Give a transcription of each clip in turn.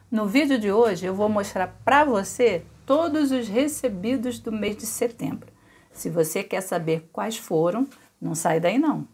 No vídeo de hoje eu vou mostrar para você todos os recebidos do mês de setembro. Se você quer saber quais foram, não sai daí não.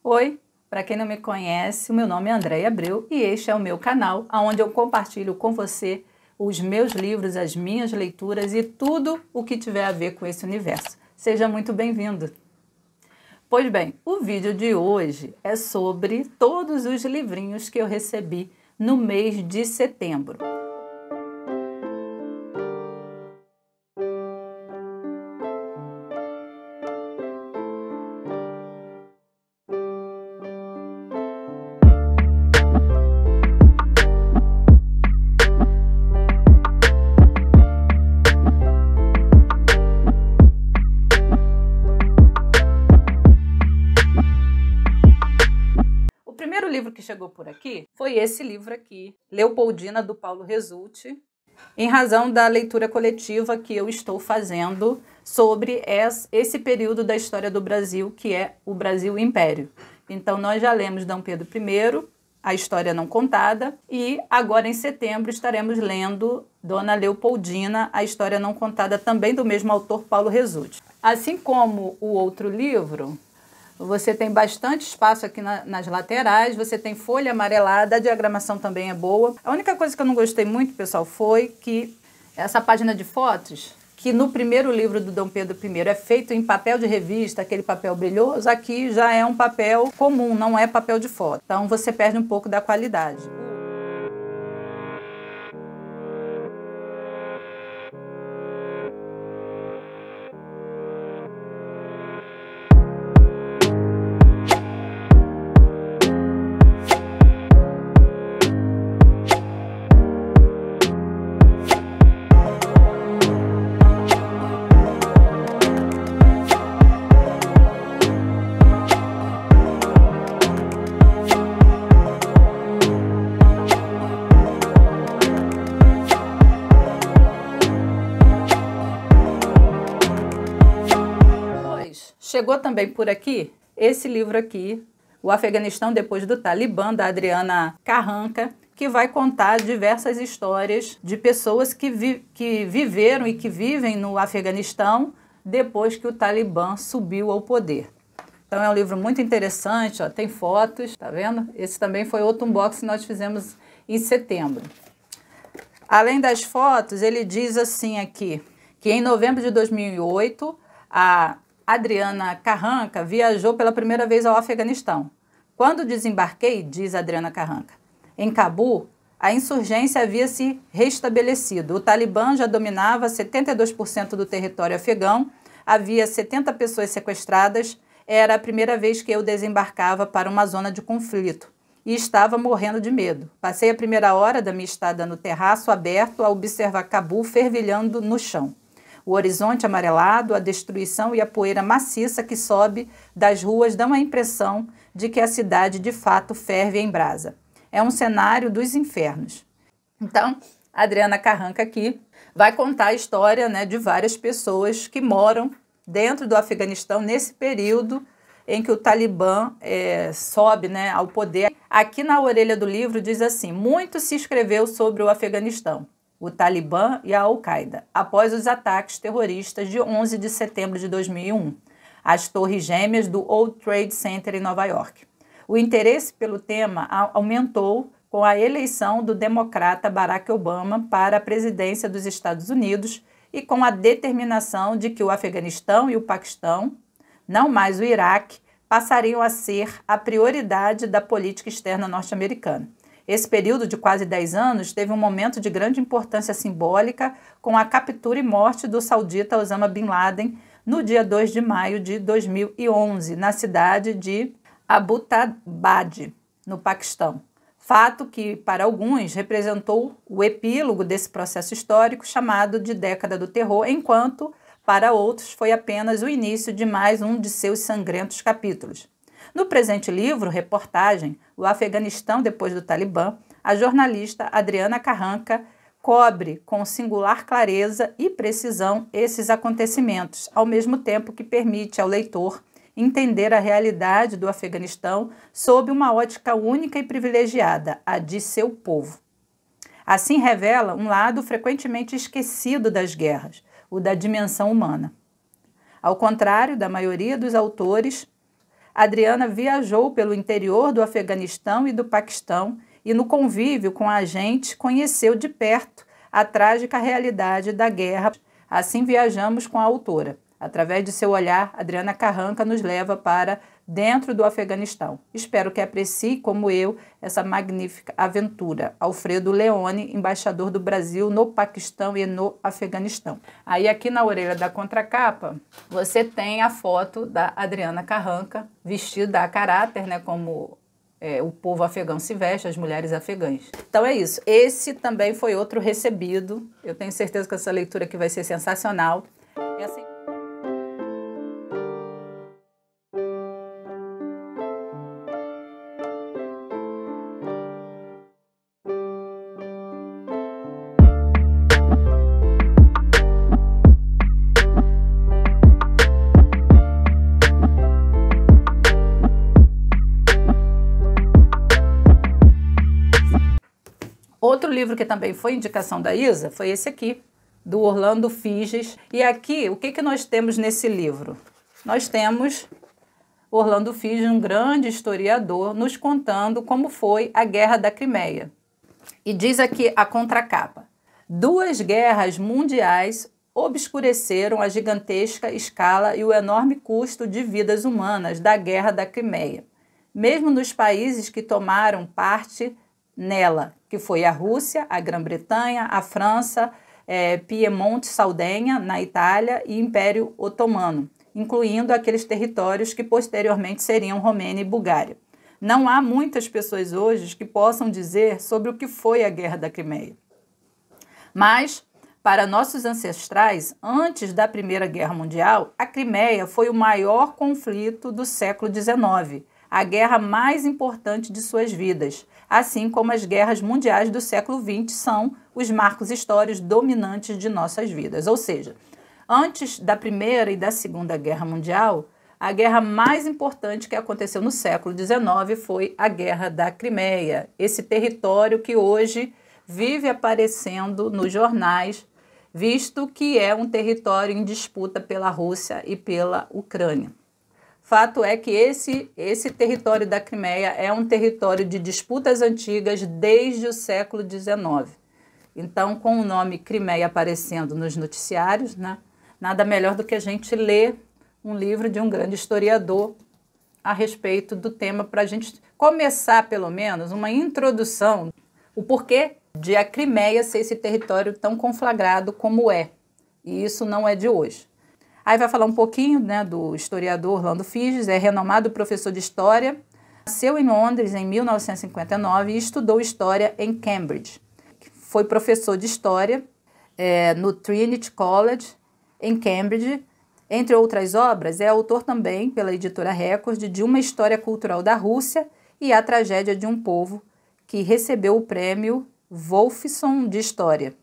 Oi, para quem não me conhece, o meu nome é Andréia Abreu e este é o meu canal, onde eu compartilho com você os meus livros, as minhas leituras e tudo o que tiver a ver com esse universo. Seja muito bem-vindo! Pois bem, o vídeo de hoje é sobre todos os livrinhos que eu recebi no mês de setembro. O primeiro livro que chegou por aqui foi esse livro aqui, Leopoldina, do Paulo Resulti, em razão da leitura coletiva que eu estou fazendo sobre esse período da história do Brasil, que é o Brasil Império. Então, nós já lemos D. Pedro I, A História Não Contada, e agora em setembro estaremos lendo Dona Leopoldina, A História Não Contada, também do mesmo autor, Paulo Resulti. Assim como o outro livro, você tem bastante espaço aqui nas laterais, você tem folha amarelada, a diagramação também é boa. A única coisa que eu não gostei muito, pessoal, foi que essa página de fotos, que no primeiro livro do D. Pedro I é feito em papel de revista, aquele papel brilhoso, aqui já é um papel comum, não é papel de foto. Então você perde um pouco da qualidade. Chegou também por aqui esse livro aqui, O Afeganistão Depois do Talibã, da Adriana Carranca, que vai contar diversas histórias de pessoas que viveram e que vivem no Afeganistão depois que o Talibã subiu ao poder. Então é um livro muito interessante, ó, tem fotos, tá vendo? Esse também foi outro unboxing que nós fizemos em setembro. Além das fotos, ele diz assim aqui, que em novembro de 2008, a Adriana Carranca viajou pela primeira vez ao Afeganistão. Quando desembarquei, diz Adriana Carranca, em Cabul, a insurgência havia se restabelecido. O Talibã já dominava 72% do território afegão, havia 70 pessoas sequestradas, era a primeira vez que eu desembarcava para uma zona de conflito e estava morrendo de medo. Passei a primeira hora da minha estada no terraço aberto a observar Cabul fervilhando no chão. O horizonte amarelado, a destruição e a poeira maciça que sobe das ruas dão a impressão de que a cidade de fato ferve em brasa. É um cenário dos infernos. Então, a Adriana Carranca aqui vai contar a história, né, de várias pessoas que moram dentro do Afeganistão nesse período em que o Talibã sobe, né, ao poder. Aqui na orelha do livro diz assim, muito se escreveu sobre o Afeganistão, o Talibã e a Al-Qaeda, após os ataques terroristas de 11 de setembro de 2001, as torres gêmeas do World Trade Center em Nova York. O interesse pelo tema aumentou com a eleição do democrata Barack Obama para a presidência dos Estados Unidos e com a determinação de que o Afeganistão e o Paquistão, não mais o Iraque, passariam a ser a prioridade da política externa norte-americana. Esse período de quase 10 anos teve um momento de grande importância simbólica com a captura e morte do saudita Osama Bin Laden no dia 2 de maio de 2011, na cidade de Abbottabad, no Paquistão. Fato que, para alguns, representou o epílogo desse processo histórico chamado de Década do Terror, enquanto, para outros, foi apenas o início de mais um de seus sangrentos capítulos. No presente livro, reportagem, O Afeganistão depois do Talibã, a jornalista Adriana Carranca cobre com singular clareza e precisão esses acontecimentos, ao mesmo tempo que permite ao leitor entender a realidade do Afeganistão sob uma ótica única e privilegiada, a de seu povo. Assim revela um lado frequentemente esquecido das guerras, o da dimensão humana. Ao contrário da maioria dos autores, Adriana viajou pelo interior do Afeganistão e do Paquistão e, no convívio com a gente, conheceu de perto a trágica realidade da guerra. Assim viajamos com a autora. Através de seu olhar, Adriana Carranca nos leva para dentro do Afeganistão. Espero que aprecie, como eu, essa magnífica aventura. Alfredo Leone, embaixador do Brasil no Paquistão e no Afeganistão. Aí aqui na orelha da contracapa, você tem a foto da Adriana Carranca, vestida a caráter, né, como o povo afegão se veste, as mulheres afegãs. Então é isso. Esse também foi outro recebido. Eu tenho certeza que essa leitura aqui vai ser sensacional. Outro livro que também foi indicação da Isa foi esse aqui, do Orlando Figes. E aqui, o que nós temos nesse livro? Nós temos Orlando Figes, um grande historiador, nos contando como foi a Guerra da Crimeia. E diz aqui a contracapa: 2 guerras mundiais obscureceram a gigantesca escala e o enorme custo de vidas humanas da Guerra da Crimeia, mesmo nos países que tomaram parte nela, que foi a Rússia, a Grã-Bretanha, a França, Piemonte, Sardenha, na Itália, e Império Otomano, incluindo aqueles territórios que posteriormente seriam Romênia e Bulgária. Não há muitas pessoas hoje que possam dizer sobre o que foi a Guerra da Crimeia. Mas, para nossos ancestrais, antes da Primeira Guerra Mundial, a Crimeia foi o maior conflito do século XIX, a guerra mais importante de suas vidas, assim como as guerras mundiais do século XX são os marcos históricos dominantes de nossas vidas. Ou seja, antes da Primeira e da Segunda Guerra Mundial, a guerra mais importante que aconteceu no século XIX foi a Guerra da Crimeia, esse território que hoje vive aparecendo nos jornais, visto que é um território em disputa pela Rússia e pela Ucrânia. Fato é que esse território da Crimeia é um território de disputas antigas desde o século XIX. Então, com o nome Crimeia aparecendo nos noticiários, né, nada melhor do que a gente ler um livro de um grande historiador a respeito do tema, para a gente começar, pelo menos, uma introdução, o porquê de a Crimeia ser esse território tão conflagrado como é. E isso não é de hoje. Aí vai falar um pouquinho, né, do historiador Orlando Figes, é renomado professor de História, nasceu em Londres em 1959 e estudou História em Cambridge. Foi professor de História no Trinity College, em Cambridge. Entre outras obras, é autor também, pela editora Record, de Uma História Cultural da Rússia e A Tragédia de um Povo, que recebeu o prêmio Wolfson de História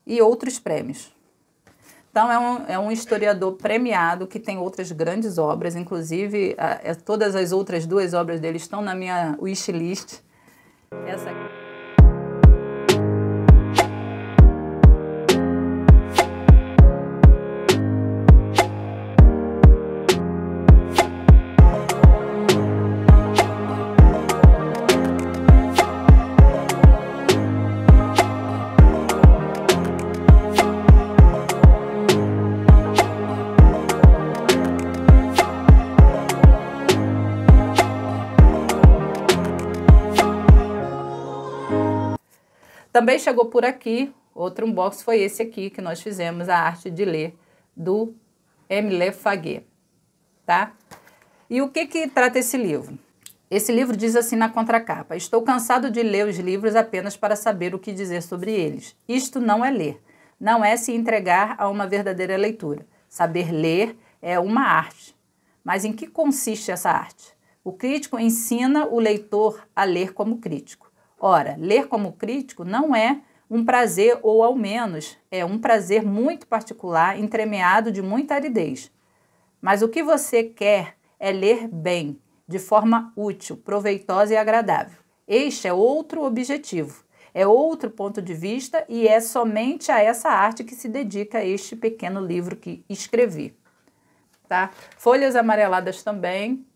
e outros prêmios. Então, é um historiador premiado que tem outras grandes obras, inclusive todas as outras 2 obras dele estão na minha wishlist. Essa aqui. Também chegou por aqui, outro unboxing foi esse aqui, que nós fizemos, A Arte de Ler, do Emile Faguet, tá? E o que trata esse livro? Esse livro diz assim na contracapa: estou cansado de ler os livros apenas para saber o que dizer sobre eles. Isto não é ler, não é se entregar a uma verdadeira leitura. Saber ler é uma arte. Mas em que consiste essa arte? O crítico ensina o leitor a ler como crítico. Ora, ler como crítico não é um prazer, ou ao menos é um prazer muito particular, entremeado de muita aridez. Mas o que você quer é ler bem, de forma útil, proveitosa e agradável. Este é outro objetivo, é outro ponto de vista e é somente a essa arte que se dedica este pequeno livro que escrevi. Tá? Folhas amareladas também.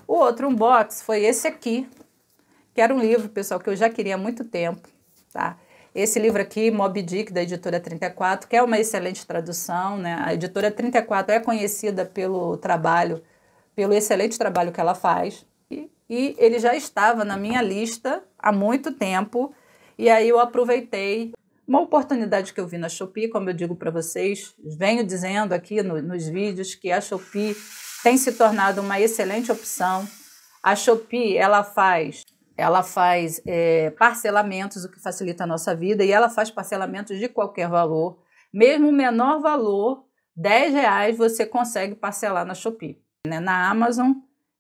O outro unbox foi esse aqui, que era um livro, pessoal, que eu já queria há muito tempo, tá? Esse livro aqui, Moby Dick, da editora 34, que é uma excelente tradução, né? A editora 34 é conhecida pelo excelente trabalho que ela faz. E ele já estava na minha lista há muito tempo, e aí eu aproveitei uma oportunidade que eu vi na Shopee, como eu digo para vocês, venho dizendo aqui nos vídeos que a Shopee tem se tornado uma excelente opção. A Shopee, ela faz parcelamentos, o que facilita a nossa vida, e ela faz parcelamentos de qualquer valor. Mesmo o menor valor, R$10, você consegue parcelar na Shopee. Na Amazon,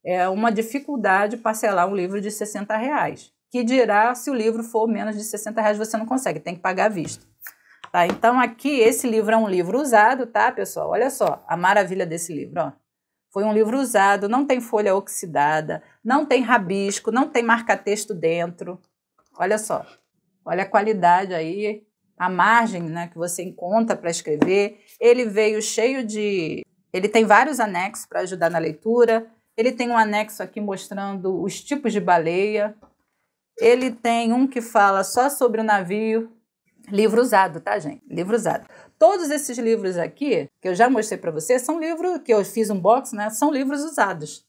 é uma dificuldade parcelar um livro de R$60. Que dirá se o livro for menos de R$60, você não consegue, tem que pagar à vista. Tá? Então aqui, esse livro é um livro usado, tá, pessoal? Olha só a maravilha desse livro, ó. Foi um livro usado, não tem folha oxidada, não tem rabisco, não tem marca-texto dentro. Olha só, olha a qualidade aí, a margem, né, que você encontra para escrever. Ele veio cheio de... Ele tem vários anexos para ajudar na leitura. Ele tem um anexo aqui mostrando os tipos de baleia. Ele tem um que fala só sobre o navio. Livro usado, tá, gente? Livro usado. Todos esses livros aqui, que eu já mostrei para vocês, são livros que eu fiz um box, né? São livros usados.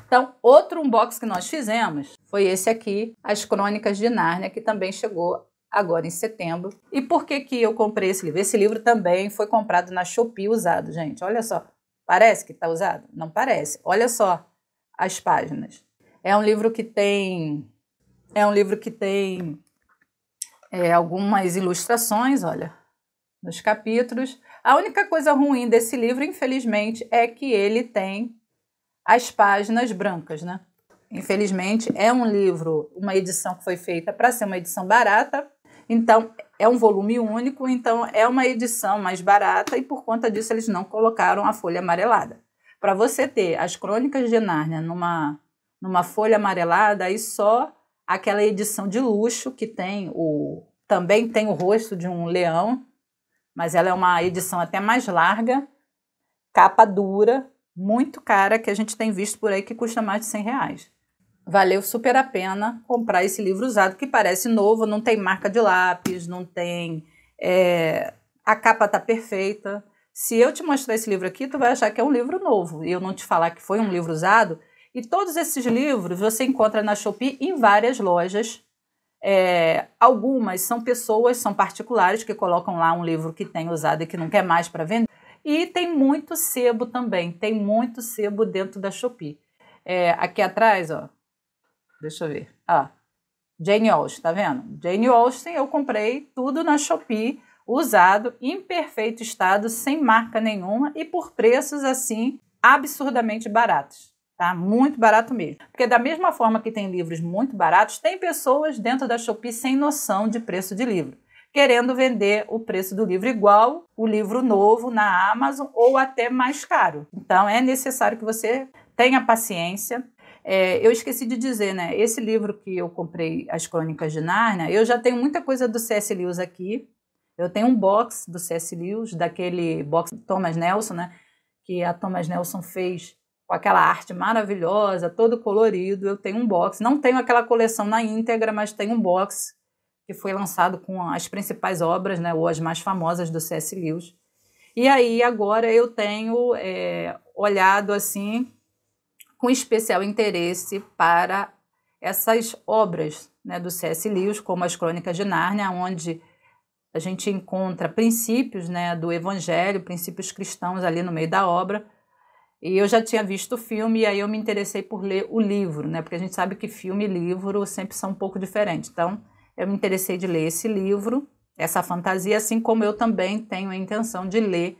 Então, outro unboxing que nós fizemos foi esse aqui, As Crônicas de Nárnia, que também chegou agora em setembro. E por que que eu comprei esse livro? Esse livro também foi comprado na Shopee usado, gente. Olha só, parece que está usado? Não parece. Olha só as páginas. É um livro que tem algumas ilustrações, olha, nos capítulos. A única coisa ruim desse livro, infelizmente, é que ele tem as páginas brancas, né? Infelizmente, é um livro, uma edição que foi feita para ser uma edição barata, então é um volume único, então é uma edição mais barata e por conta disso eles não colocaram a folha amarelada. Para você ter As Crônicas de Nárnia numa folha amarelada, aí só aquela edição de luxo que também tem o rosto de um leão, mas ela é uma edição até mais larga, capa dura, muito cara, que a gente tem visto por aí que custa mais de R$100. Valeu super a pena comprar esse livro usado, que parece novo, não tem marca de lápis, não tem... a capa tá perfeita. Se eu te mostrar esse livro aqui, tu vai achar que é um livro novo, e eu não te falar que foi um livro usado. E todos esses livros você encontra na Shopee em várias lojas. Algumas são pessoas, são particulares, que colocam lá um livro que tem usado e que não quer mais para vender. E tem muito sebo também, tem muito sebo dentro da Shopee. Aqui atrás, ó, deixa eu ver, Jane Austen, tá vendo? Jane Austen eu comprei tudo na Shopee, usado, em perfeito estado, sem marca nenhuma e por preços, assim, absurdamente baratos. tá? Muito barato mesmo. Porque da mesma forma que tem livros muito baratos, tem pessoas dentro da Shopee sem noção de preço de livro, querendo vender o preço do livro igual o livro novo na Amazon ou até mais caro. Então é necessário que você tenha paciência. Eu esqueci de dizer, né? Esse livro que eu comprei, As Crônicas de Nárnia, eu já tenho muita coisa do C.S. Lewis aqui. Eu tenho um box do C.S. Lewis, daquele box Thomas Nelson, né? Que a Thomas Nelson fez com aquela arte maravilhosa, todo colorido. Eu tenho um box. Não tenho aquela coleção na íntegra, mas tenho um box que foi lançado com as principais obras, né, ou as mais famosas do C.S. Lewis. E aí agora eu tenho olhado assim com especial interesse para essas obras, né, do C.S. Lewis, como As Crônicas de Nárnia, onde a gente encontra princípios, né, do Evangelho, princípios cristãos ali no meio da obra. E eu já tinha visto o filme e aí eu me interessei por ler o livro, né, porque a gente sabe que filme e livro sempre são um pouco diferentes. Então, eu me interessei de ler esse livro, essa fantasia, assim como eu também tenho a intenção de ler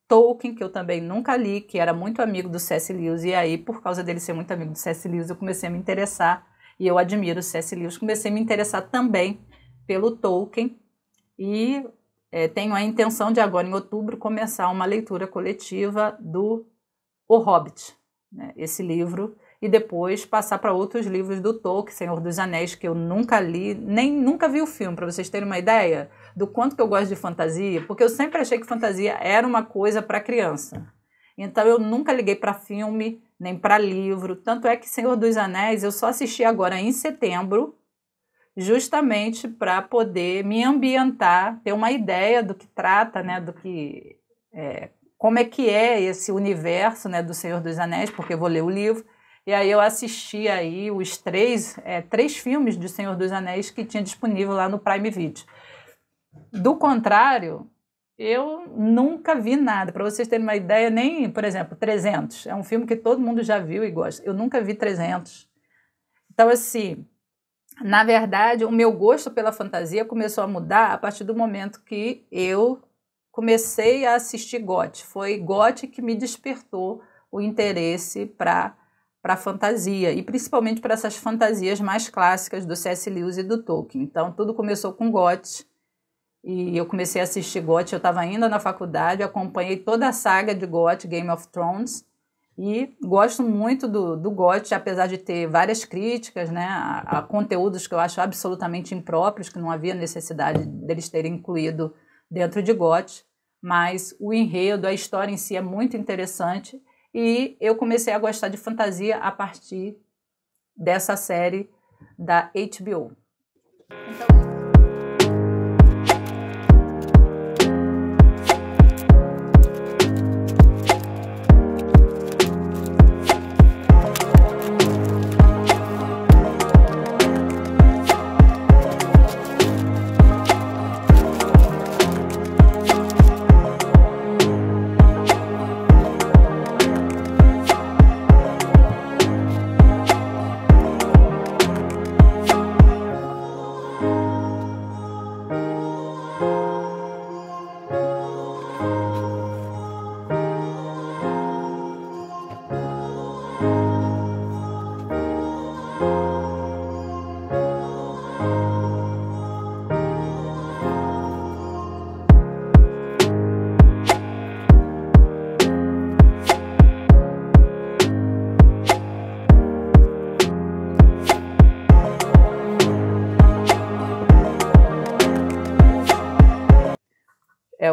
Tolkien, que eu também nunca li, que era muito amigo do C.S. Lewis, e aí, por causa dele ser muito amigo do C.S. Lewis, eu comecei a me interessar, e eu admiro o C.S. Lewis, comecei a me interessar também pelo Tolkien, e tenho a intenção de agora, em outubro, começar uma leitura coletiva do O Hobbit, né, esse livro, e depois passar para outros livros do Tolkien, Senhor dos Anéis, que eu nunca li, nem nunca vi o filme, para vocês terem uma ideia do quanto que eu gosto de fantasia, porque eu sempre achei que fantasia era uma coisa para criança. Então eu nunca liguei para filme, nem para livro, tanto é que Senhor dos Anéis eu só assisti agora em setembro, justamente para poder me ambientar, ter uma ideia do que trata, né, do que como é que é esse universo, né, do Senhor dos Anéis, porque eu vou ler o livro. E aí eu assisti aí os três filmes de Senhor dos Anéis que tinha disponível lá no Prime Video. Do contrário, eu nunca vi nada. Para vocês terem uma ideia, nem, por exemplo, 300. É um filme que todo mundo já viu e gosta. Eu nunca vi 300. Então, assim, na verdade, o meu gosto pela fantasia começou a mudar a partir do momento que eu comecei a assistir GOT. Foi GOT que me despertou o interesse para fantasia, e principalmente para essas fantasias mais clássicas do C.S. Lewis e do Tolkien. Então, tudo começou com GOT, e eu comecei a assistir GOT, eu estava ainda na faculdade, acompanhei toda a saga de GOT, Game of Thrones, e gosto muito do GOT, apesar de ter várias críticas, né, a conteúdos que eu acho absolutamente impróprios, que não havia necessidade deles terem incluído dentro de GOT, mas o enredo, a história em si é muito interessante, e eu comecei a gostar de fantasia a partir dessa série da HBO. Então,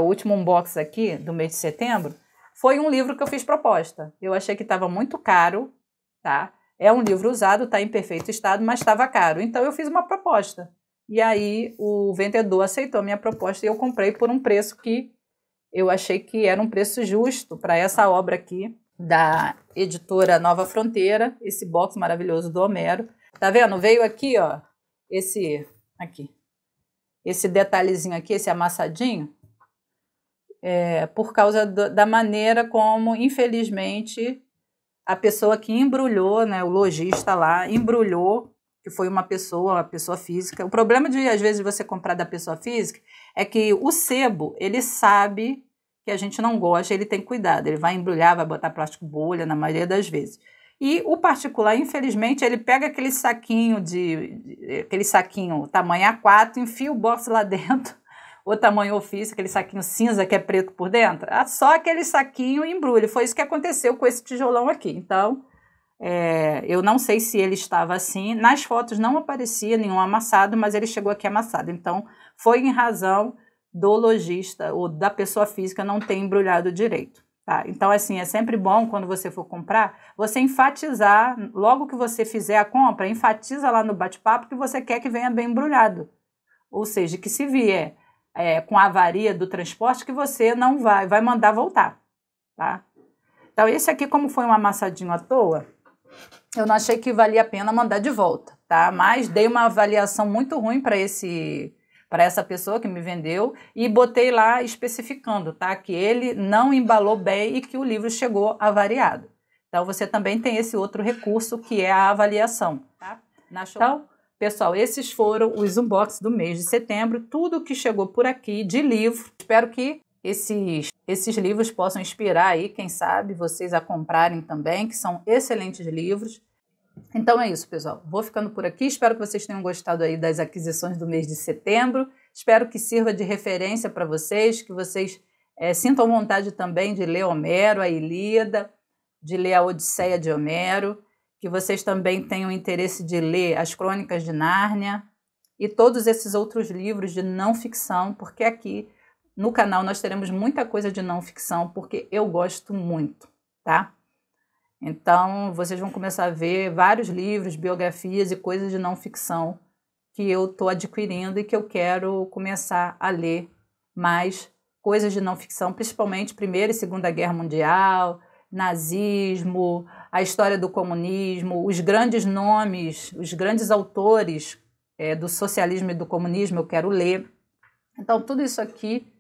o último unboxing aqui do mês de setembro, foi um livro que eu fiz proposta. Eu achei que estava muito caro, tá? É um livro usado, está em perfeito estado, mas estava caro. Então eu fiz uma proposta. E aí o vendedor aceitou a minha proposta e eu comprei por um preço que eu achei que era um preço justo para essa obra aqui, da editora Nova Fronteira, esse box maravilhoso do Homero. Tá vendo? Veio aqui, ó, esse detalhezinho aqui, esse amassadinho, por causa da maneira como, infelizmente, a pessoa que embrulhou, né, o lojista lá, embrulhou, que foi uma pessoa física. O problema de, às vezes, você comprar da pessoa física é que o sebo, ele sabe que a gente não gosta, ele tem cuidado, ele vai embrulhar, vai botar plástico bolha, na maioria das vezes. E o particular, infelizmente, ele pega aquele saquinho aquele saquinho tamanho A4, enfia o box lá dentro, o tamanho ofício, aquele saquinho cinza que é preto por dentro, só aquele saquinho e embrulha. Foi isso que aconteceu com esse tijolão aqui. Então, eu não sei se ele estava assim. Nas fotos não aparecia nenhum amassado, mas ele chegou aqui amassado. Então, foi em razão do lojista ou da pessoa física não ter embrulhado direito. Tá? Então, assim, é sempre bom quando você for comprar, você enfatizar, logo que você fizer a compra, enfatiza lá no bate-papo que você quer que venha bem embrulhado. Ou seja, que se vier com a avaria do transporte, que você não vai mandar voltar. Tá? Então, esse aqui, como foi um amassadinho à toa, eu não achei que valia a pena mandar de volta, tá? Mas dei uma avaliação muito ruim para essa pessoa que me vendeu e botei lá especificando, tá? Que ele não embalou bem e que o livro chegou avariado. Então, você também tem esse outro recurso que é a avaliação, tá? Então, pessoal, esses foram os unboxings do mês de setembro, tudo que chegou por aqui de livro. Espero que esses livros possam inspirar aí, quem sabe, vocês a comprarem também, que são excelentes livros. Então é isso, pessoal. Vou ficando por aqui. Espero que vocês tenham gostado aí das aquisições do mês de setembro. Espero que sirva de referência para vocês, que vocês sintam vontade também de ler Homero, a Ilíada, de ler a Odisseia de Homero, que vocês também tenham interesse de ler as Crônicas de Nárnia e todos esses outros livros de não ficção, porque aqui no canal nós teremos muita coisa de não ficção, porque eu gosto muito, tá? Então, vocês vão começar a ver vários livros, biografias e coisas de não ficção que eu estou adquirindo e que eu quero começar a ler mais coisas de não ficção, principalmente Primeira e Segunda Guerra Mundial, nazismo, a história do comunismo, os grandes nomes, os grandes autores do socialismo e do comunismo eu quero ler. Então, tudo isso aqui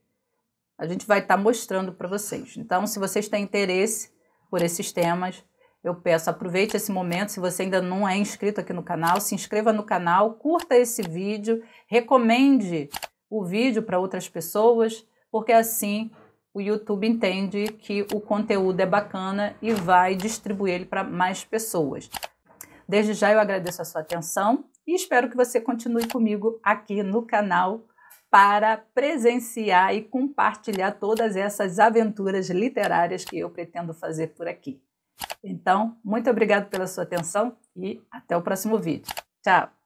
a gente vai estar mostrando para vocês. Então, se vocês têm interesse por esses temas, eu peço, aproveite esse momento. Se você ainda não é inscrito aqui no canal, se inscreva no canal, curta esse vídeo, recomende o vídeo para outras pessoas, porque assim o YouTube entende que o conteúdo é bacana e vai distribuir ele para mais pessoas. Desde já eu agradeço a sua atenção e espero que você continue comigo aqui no canal para presenciar e compartilhar todas essas aventuras literárias que eu pretendo fazer por aqui. Então, muito obrigada pela sua atenção e até o próximo vídeo. Tchau!